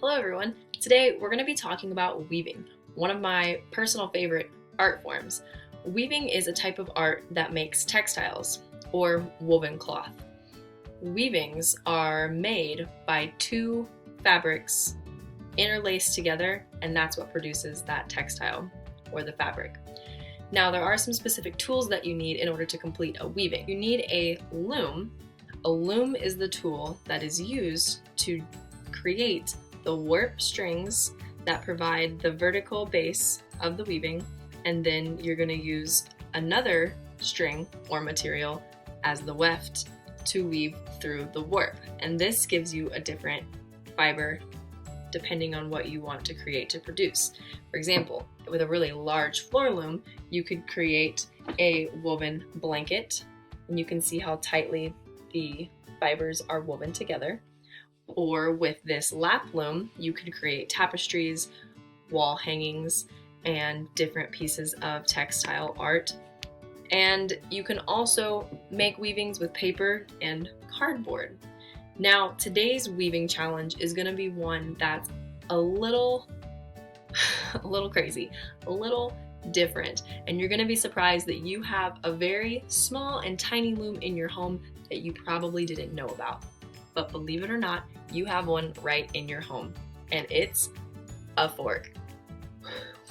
Hello everyone. Today we're going to be talking about weaving, one of my personal favorite art forms. Weaving is a type of art that makes textiles or woven cloth. Weavings are made by two fabrics interlaced together, and that's what produces that textile or the fabric. Now there are some specific tools that you need in order to complete a weaving. You need a loom. A loom is the tool that is used to create the warp strings that provide the vertical base of the weaving, and then you're going to use another string or material as the weft to weave through the warp. And this gives you a different fiber depending on what you want to create to produce. For example, with a really large floor loom, you could create a woven blanket, and you can see how tightly the fibers are woven together. Or with this lap loom, you could create tapestries, wall hangings, and different pieces of textile art. And you can also make weavings with paper and cardboard. Now, today's weaving challenge is going to be one that's a little crazy, a little different, and you're going to be surprised that you have a very small and tiny loom in your home that you probably didn't know about. But believe it or not, you have one right in your home, and it's a fork.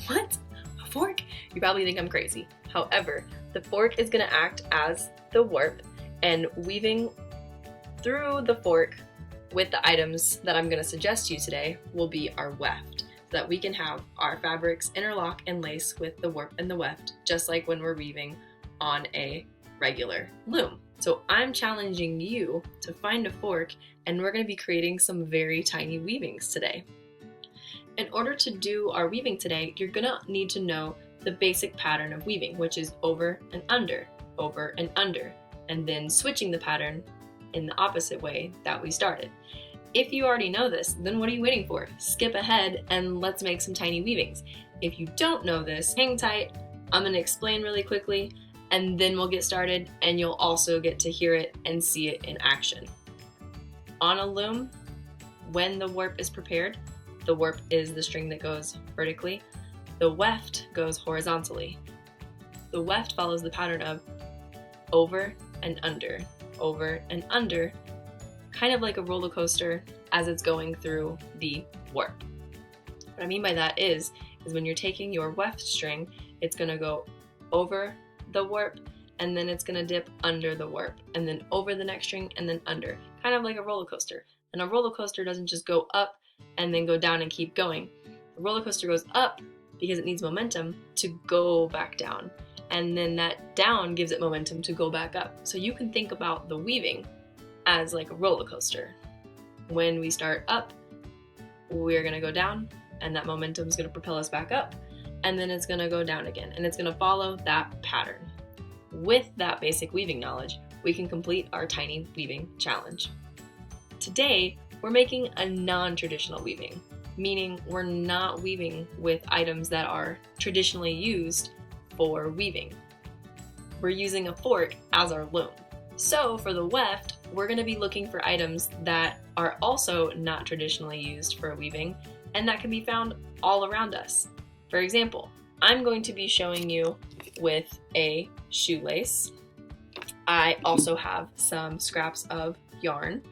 What? A fork? You probably think I'm crazy. However, the fork is going to act as the warp, and weaving through the fork with the items that I'm going to suggest to you today will be our weft, so that we can have our fabrics interlock and lace with the warp and the weft, just like when we're weaving on a regular loom. So I'm challenging you to find a fork, and we're going to be creating some very tiny weavings today. In order to do our weaving today, you're going to need to know the basic pattern of weaving, which is over and under, and then switching the pattern in the opposite way that we started. If you already know this, then what are you waiting for? Skip ahead and let's make some tiny weavings. If you don't know this, hang tight. I'm going to explain really quickly, and then we'll get started, and you'll also get to hear it and see it in action. On a loom, when the warp is prepared, the warp is the string that goes vertically, the weft goes horizontally. The weft follows the pattern of over and under, kind of like a roller coaster as it's going through the warp. What I mean by that is when you're taking your weft string, it's going to go over the warp, and then it's going to dip under the warp, and then over the next string, and then under, kind of like a roller coaster. And a roller coaster doesn't just go up and then go down and keep going. The roller coaster goes up because it needs momentum to go back down, and then that down gives it momentum to go back up. So you can think about the weaving as like a roller coaster. When we start up, we're going to go down, and that momentum is going to propel us back up, and then it's going to go down again, and it's going to follow that pattern. With that basic weaving knowledge, we can complete our tiny weaving challenge. Today, we're making a non-traditional weaving, meaning we're not weaving with items that are traditionally used for weaving. We're using a fork as our loom. So for the weft, we're going to be looking for items that are also not traditionally used for weaving, and that can be found all around us. For example, I'm going to be showing you with a shoelace. I also have some scraps of yarn,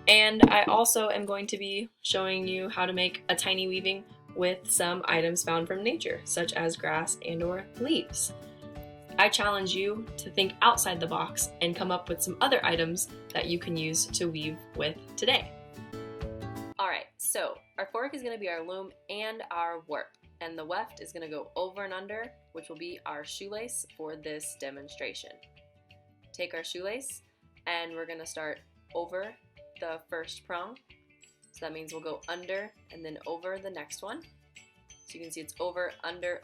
and I also am going to be showing you how to make a tiny weaving with some items found from nature, such as grass and/or leaves. I challenge you to think outside the box and come up with some other items that you can use to weave with today. Alright, so our fork is going to be our loom and our warp, and the weft is going to go over and under, which will be our shoelace for this demonstration. Take our shoelace, and we're going to start over the first prong. So that means we'll go under and then over the next one. So you can see it's over, under,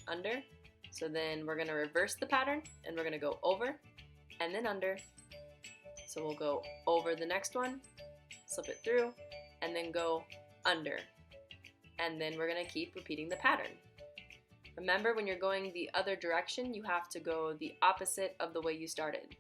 under. So then we're going to reverse the pattern, and we're going to go over and then under. So we'll go over the next one, slip it through, and then go under. And then we're going to keep repeating the pattern. Remember, when you're going the other direction, you have to go the opposite of the way you started.